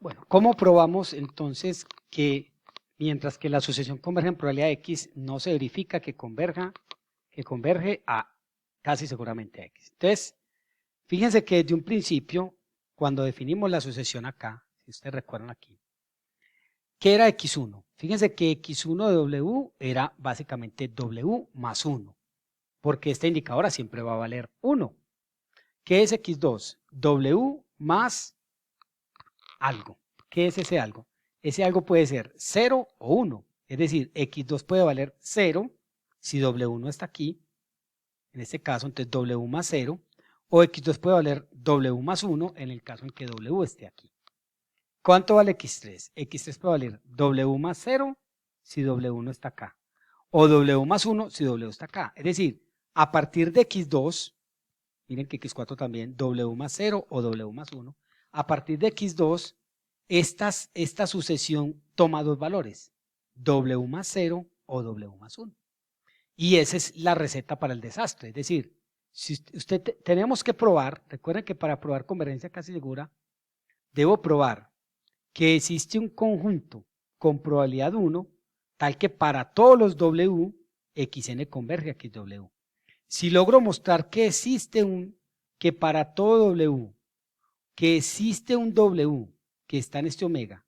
Bueno, ¿cómo probamos entonces que mientras que la asociación converge en probabilidad X, no se verifica que converge a casi seguramente a X? Entonces, fíjense que desde un principio, cuando definimos la asociación acá, si ustedes recuerdan aquí, ¿qué era X1? Fíjense que X1 de W era básicamente W más 1, porque esta indicadora siempre va a valer 1. ¿Qué es X2? W más algo. ¿Qué es ese algo? Ese algo puede ser 0 o 1. Es decir, X2 puede valer 0 si W1 está aquí. En este caso, entonces W más 0. O X2 puede valer W más 1 en el caso en que W esté aquí. ¿Cuánto vale X3? X3 puede valer W más 0 si W1 está acá. O W más 1 si W está acá. Es decir, a partir de X2, miren que X4 también, W más 0 o W más 1. A partir de X2, esta sucesión toma dos valores, W más 0 o W más 1. Y esa es la receta para el desastre. Es decir, si tenemos que probar, recuerden que para probar convergencia casi segura, debo probar que existe un conjunto con probabilidad 1, tal que para todos los W, Xn converge a XW. Si logro mostrar que que para todo W, que existe un W que está en este omega,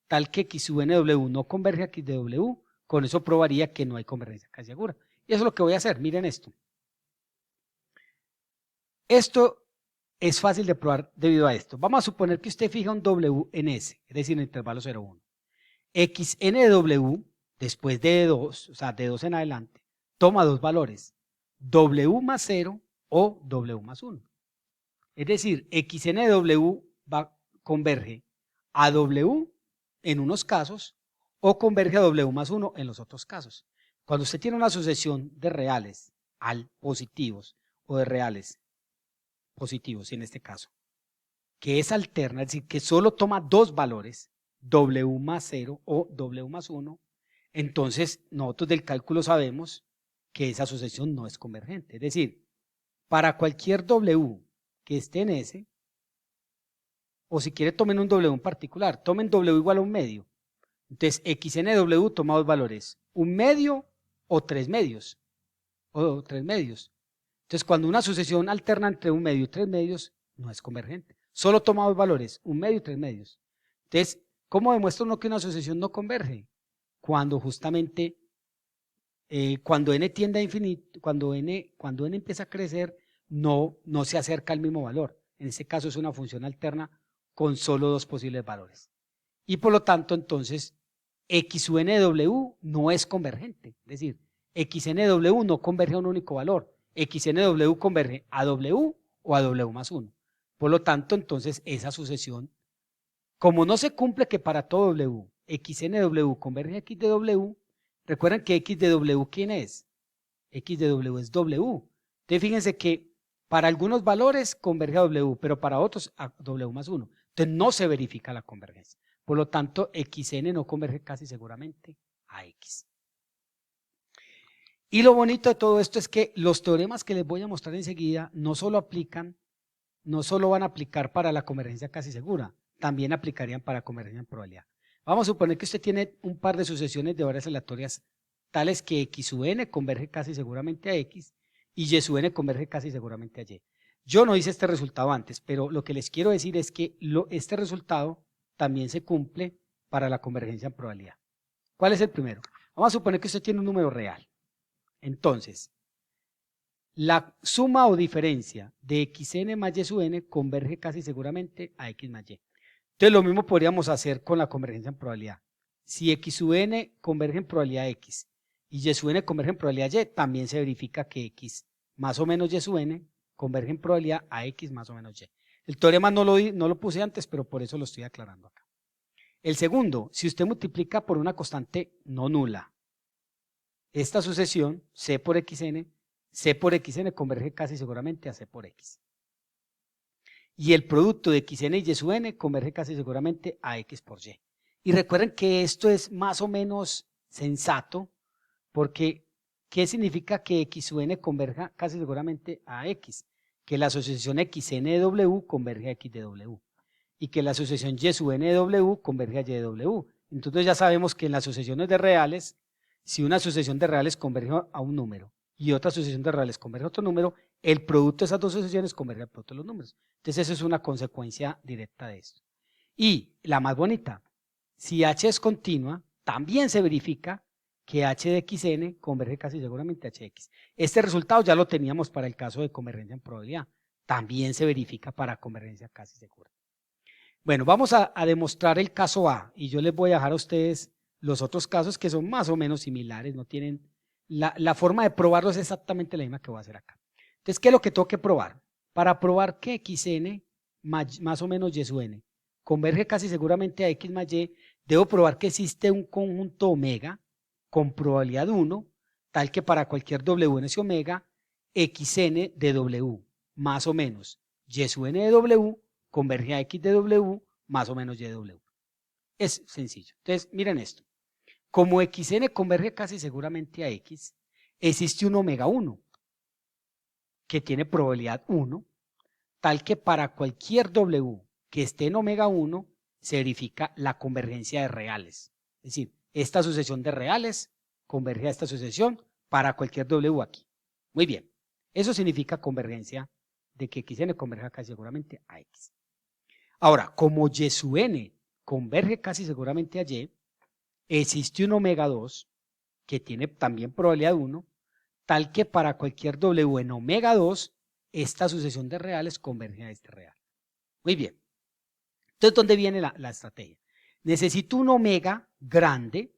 tal que X sub NW no converge a XW, con eso probaría que no hay convergencia casi segura. Y eso es lo que voy a hacer, miren esto. Esto es fácil de probar debido a esto. Vamos a suponer que usted fija un W en S, es decir, en el intervalo 0,1. XNW, después de 2, o sea, de 2 en adelante, toma dos valores, W más 0 o W más 1. Es decir, XNW converge a W en unos casos o converge a W más 1 en los otros casos. Cuando usted tiene una sucesión de reales al positivos o de reales positivos, en este caso, que es alterna, es decir, que solo toma dos valores, W más 0 o W más 1, entonces nosotros del cálculo sabemos que esa sucesión no es convergente. Es decir, para cualquier W que esté en S, o si quiere tomen un W en particular, tomen W igual a un medio. Entonces, XNW toma dos valores, un medio o tres medios. Entonces, cuando una sucesión alterna entre un medio y tres medios, no es convergente. Solo toma dos valores, un medio y tres medios. Entonces, ¿cómo demuestra uno que una sucesión no converge? Cuando justamente, cuando n tiende a infinito, cuando n empieza a crecer, no se acerca al mismo valor. En este caso es una función alterna con solo dos posibles valores. Y por lo tanto, entonces, X sub NW no es convergente. Es decir, XNW no converge a un único valor. XNW converge a W o a W más 1. Por lo tanto, entonces, esa sucesión, como no se cumple que para todo W, XNW converge a X de W, recuerden que X de W, ¿quién es? X de W es W. Entonces, fíjense que para algunos valores converge a W, pero para otros a W más 1. Entonces, no se verifica la convergencia. Por lo tanto, Xn no converge casi seguramente a X. Y lo bonito de todo esto es que los teoremas que les voy a mostrar enseguida no solo van a aplicar para la convergencia casi segura, también aplicarían para convergencia en probabilidad. Vamos a suponer que usted tiene un par de sucesiones de varias aleatorias tales que X sub n converge casi seguramente a X y Y sub n converge casi seguramente a Y. Yo no hice este resultado antes, pero lo que les quiero decir es que este resultado también se cumple para la convergencia en probabilidad. ¿Cuál es el primero? Vamos a suponer que usted tiene un número real. Entonces, la suma o diferencia de xn más y sub n converge casi seguramente a x más y. Entonces, lo mismo podríamos hacer con la convergencia en probabilidad. Si x sub n converge en probabilidad x y y sub n converge en probabilidad y, también se verifica que x más o menos y sub n converge en probabilidad a x más o menos y. El teorema no lo puse antes, pero por eso lo estoy aclarando acá. El segundo, si usted multiplica por una constante no nula, esta sucesión, C por XN converge casi seguramente a C por X. Y el producto de XN y Y sub n converge casi seguramente a X por Y. Y recuerden que esto es más o menos sensato, porque ¿qué significa que X sub n converja casi seguramente a X? Que la asociación XN de W converge a X de W. y que la sucesión y sub n de w converge a y de w. Entonces ya sabemos que en las sucesiones de reales, si una sucesión de reales converge a un número y otra sucesión de reales converge a otro número, el producto de esas dos sucesiones converge al producto de los números. Entonces eso es una consecuencia directa de esto. Y la más bonita, si h es continua, también se verifica que h de xn converge casi seguramente a hx. Este resultado ya lo teníamos para el caso de convergencia en probabilidad. También se verifica para convergencia casi segura. Bueno, vamos a demostrar el caso A y yo les voy a dejar a ustedes los otros casos que son más o menos similares, no tienen, la forma de probarlos es exactamente la misma que voy a hacer acá. Entonces, ¿qué es lo que tengo que probar? Para probar que xn más o menos y sub n converge casi seguramente a x más y, debo probar que existe un conjunto omega con probabilidad 1, tal que para cualquier w en ese omega, xn de w más o menos y sub n de w converge a x de w más o menos y de w. Es sencillo. Entonces, miren esto. Como xn converge casi seguramente a x, existe un omega 1 que tiene probabilidad 1, tal que para cualquier w que esté en omega 1 se verifica la convergencia de reales. Es decir, esta sucesión de reales converge a esta sucesión para cualquier w aquí. Muy bien. Eso significa convergencia de que xn converge casi seguramente a x. Ahora, como y sub n converge casi seguramente a y, existe un omega 2 que tiene también probabilidad 1, tal que para cualquier w en omega 2, esta sucesión de reales converge a este real. Muy bien. Entonces, ¿dónde viene la estrategia? Necesito un omega grande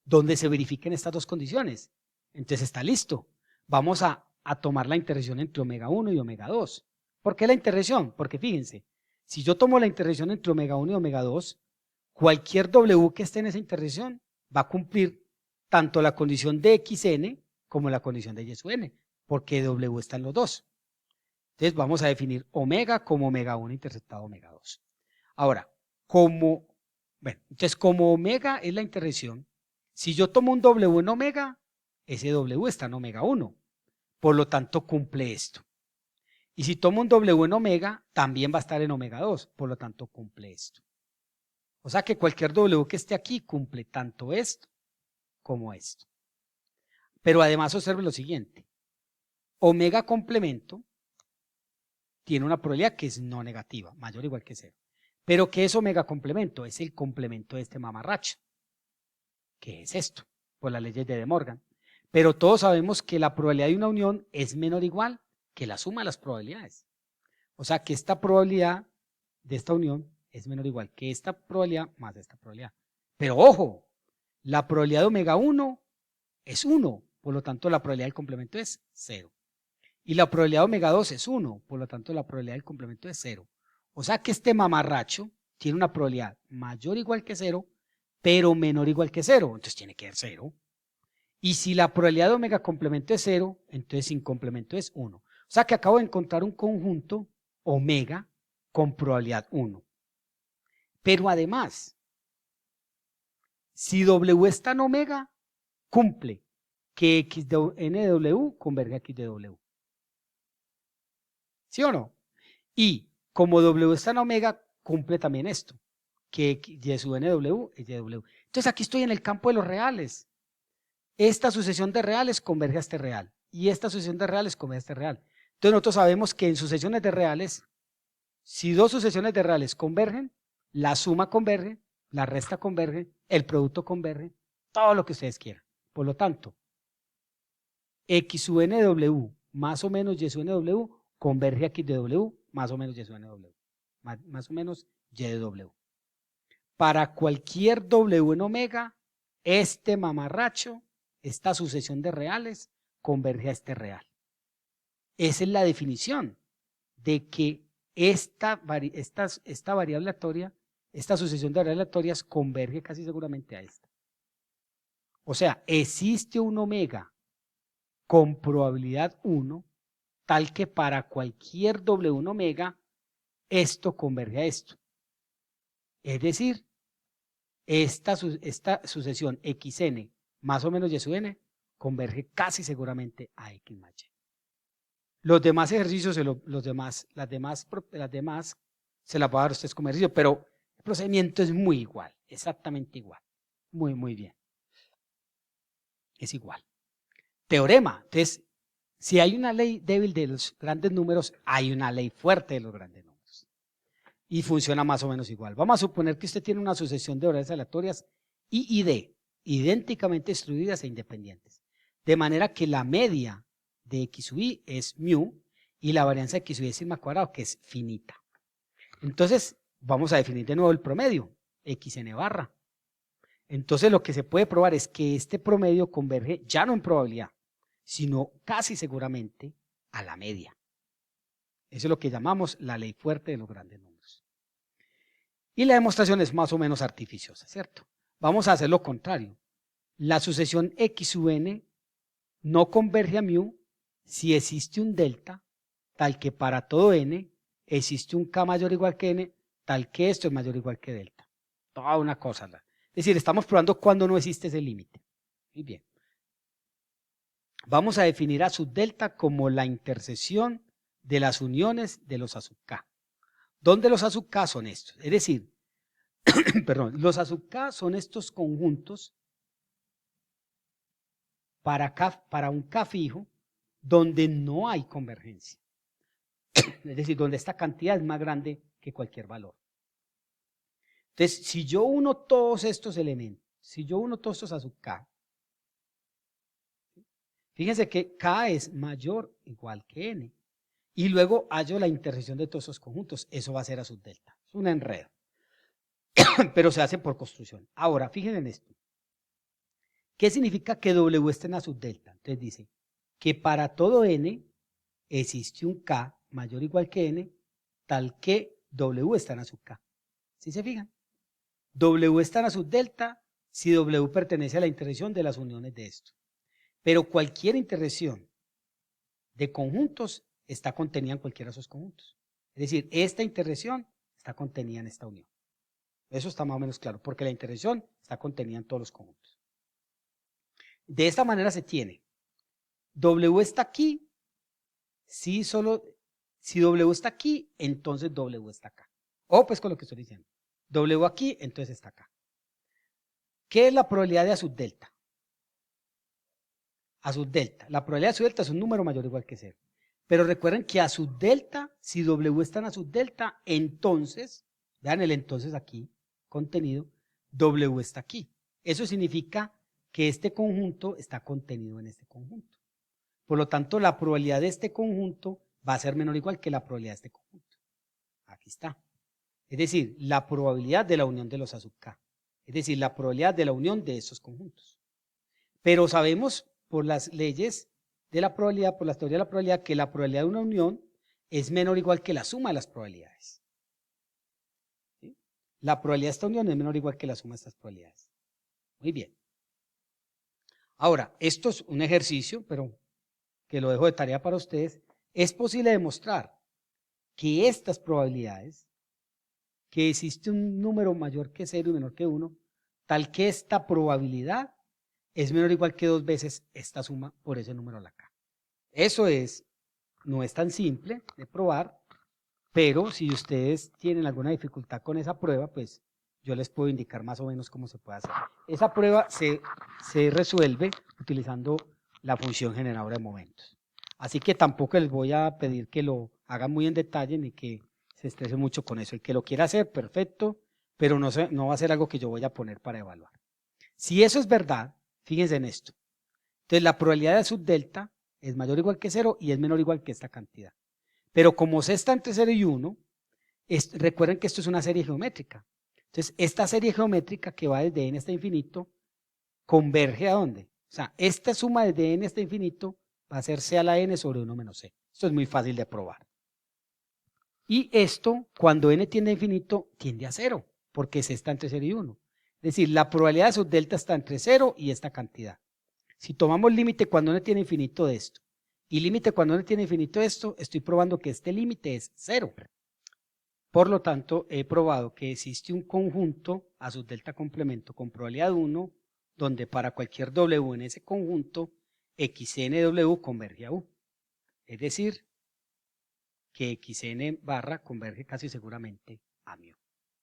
donde se verifiquen estas dos condiciones. Entonces está listo. Vamos a tomar la intersección entre omega 1 y omega 2. ¿Por qué la intersección? Porque fíjense, si yo tomo la intersección entre omega 1 y omega 2, cualquier w que esté en esa intersección va a cumplir tanto la condición de xn como la condición de y sub n, porque w está en los dos. Entonces vamos a definir omega como omega 1 interceptado omega 2. Ahora, como omega es la intersección, si yo tomo un w en omega, ese w está en omega 1, por lo tanto cumple esto. Y si tomo un w en omega, también va a estar en omega 2, por lo tanto cumple esto. O sea que cualquier w que esté aquí cumple tanto esto como esto. Pero además observe lo siguiente, omega complemento tiene una probabilidad que es no negativa, mayor o igual que 0. Pero ¿qué es omega complemento? Es el complemento de este mamarracho, que es esto, por las leyes de De Morgan. Pero todos sabemos que la probabilidad de una unión es menor o igual que la suma de las probabilidades. O sea que esta probabilidad de esta unión es menor o igual que esta probabilidad más esta probabilidad. Pero ojo, la probabilidad de omega 1 es 1, por lo tanto la probabilidad del complemento es 0. Y la probabilidad de omega 2 es 1, por lo tanto la probabilidad del complemento es 0. O sea que este mamarracho tiene una probabilidad mayor o igual que 0, pero menor o igual que 0, entonces tiene que ser 0. Y si la probabilidad de omega complemento es 0, entonces sin complemento es 1. O sea que acabo de encontrar un conjunto omega con probabilidad 1. Pero además, si w está en omega, cumple que x de n de w converge a x de w. ¿Sí o no? Y como w está en omega, cumple también esto, que y sub n de w es y de w. Entonces aquí estoy en el campo de los reales. Esta sucesión de reales converge a este real y esta sucesión de reales converge a este real. Entonces nosotros sabemos que en sucesiones de reales, si dos sucesiones de reales convergen, la suma converge, la resta converge, el producto converge, todo lo que ustedes quieran. Por lo tanto, x sub n de w más o menos y sub n de w converge a x de w más o menos y sub n de w. Más o menos y de w. Para cualquier w en omega, este mamarracho, esta sucesión de reales, converge a este real. Esa es la definición de que esta variable aleatoria, esta sucesión de variables aleatorias converge casi seguramente a esta. O sea, existe un omega con probabilidad 1, tal que para cualquier w en omega, esto converge a esto. Es decir, esta sucesión xn más o menos y sub n converge casi seguramente a x más y. Los demás ejercicios, las demás se las voy a dar a ustedes como ejercicio, pero el procedimiento es muy igual, exactamente igual. Muy bien. Es igual. Teorema. Entonces, si hay una ley débil de los grandes números, hay una ley fuerte de los grandes números. Y funciona más o menos igual. Vamos a suponer que usted tiene una sucesión de variables aleatorias I y D, idénticamente distribuidas e independientes. De manera que la media de X sub I es mu y la varianza de X sub I es sigma cuadrado, que es finita. Entonces, vamos a definir de nuevo el promedio, xn barra. Entonces, lo que se puede probar es que este promedio converge ya no en probabilidad, sino casi seguramente a la media. Eso es lo que llamamos la ley fuerte de los grandes números. Y la demostración es más o menos artificiosa, ¿cierto? Vamos a hacer lo contrario. La sucesión X sub n no converge a mu si existe un delta tal que para todo n existe un k mayor o igual que n, tal que esto es mayor o igual que delta. Toda una cosa. Es decir, estamos probando cuando no existe ese límite. Muy bien. Vamos a definir a sub delta como la intersección de las uniones de los A sub k. ¿Dónde los A sub k son estos? Es decir, perdón, los A sub k son estos conjuntos para un k fijo donde no hay convergencia. Es decir, donde esta cantidad es más grande que cualquier valor. Entonces, si yo uno todos estos elementos, si yo uno todos estos A sub k, fíjense que k es mayor o igual que n. Y luego hallo la intersección de todos esos conjuntos. Eso va a ser A sub delta. Es un enredo. Pero se hace por construcción. Ahora, fíjense en esto. ¿Qué significa que W esté en A sub delta? Entonces dice que para todo n existe un k mayor o igual que n, tal que W está en A sub k. ¿Sí se fijan? W está en A sub delta si W pertenece a la intersección de las uniones de esto. Pero cualquier intersección de conjuntos está contenida en cualquiera de esos conjuntos. Es decir, esta intersección está contenida en esta unión. Eso está más o menos claro, porque la intersección está contenida en todos los conjuntos. De esta manera se tiene, W está aquí, si W está aquí, entonces W está acá. O pues con lo que estoy diciendo, W aquí, entonces está acá. ¿Qué es la probabilidad de A sub delta? A sub delta. La probabilidad de A sub delta es un número mayor o igual que 0. Pero recuerden que A sub delta, si W está en A sub delta, entonces, vean el entonces aquí, contenido, W está aquí. Eso significa que este conjunto está contenido en este conjunto. Por lo tanto, la probabilidad de este conjunto va a ser menor o igual que la probabilidad de este conjunto. Aquí está. Es decir, la probabilidad de la unión de los A sub k. Es decir, la probabilidad de la unión de estos conjuntos. Pero sabemos por las leyes de la probabilidad, por la teoría de la probabilidad, que la probabilidad de una unión es menor o igual que la suma de las probabilidades. ¿Sí? La probabilidad de esta unión es menor o igual que la suma de estas probabilidades. Muy bien. Ahora, esto es un ejercicio, pero que lo dejo de tarea para ustedes. Es posible demostrar que estas probabilidades, que existe un número mayor que 0 y menor que 1, tal que esta probabilidad es menor o igual que 2 veces esta suma por ese número a la k. Eso no es tan simple de probar, pero si ustedes tienen alguna dificultad con esa prueba, pues yo les puedo indicar más o menos cómo se puede hacer. Esa prueba se resuelve utilizando la función generadora de momentos. Así que tampoco les voy a pedir que lo hagan muy en detalle ni que se estresen mucho con eso. El que lo quiera hacer, perfecto, pero no va a ser algo que yo voy a poner para evaluar. Si eso es verdad, fíjense en esto. Entonces la probabilidad de sub delta es mayor o igual que 0 y es menor o igual que esta cantidad. Pero como C está entre 0 y 1, recuerden que esto es una serie geométrica. Entonces esta serie geométrica que va desde n hasta infinito, converge ¿a dónde? O sea, esta suma desde n hasta infinito va a ser C a la n sobre 1 menos C. Esto es muy fácil de probar. Y esto, cuando n tiende a infinito, tiende a 0, porque C está entre 0 y 1. Es decir, la probabilidad de sub delta está entre 0 y esta cantidad. Si tomamos límite cuando n tiene infinito de esto y límite cuando n tiene infinito de esto, estoy probando que este límite es 0. Por lo tanto, he probado que existe un conjunto A sub delta complemento con probabilidad 1, donde para cualquier W en ese conjunto, XNW converge a U. Es decir, que xn barra converge casi seguramente a mu.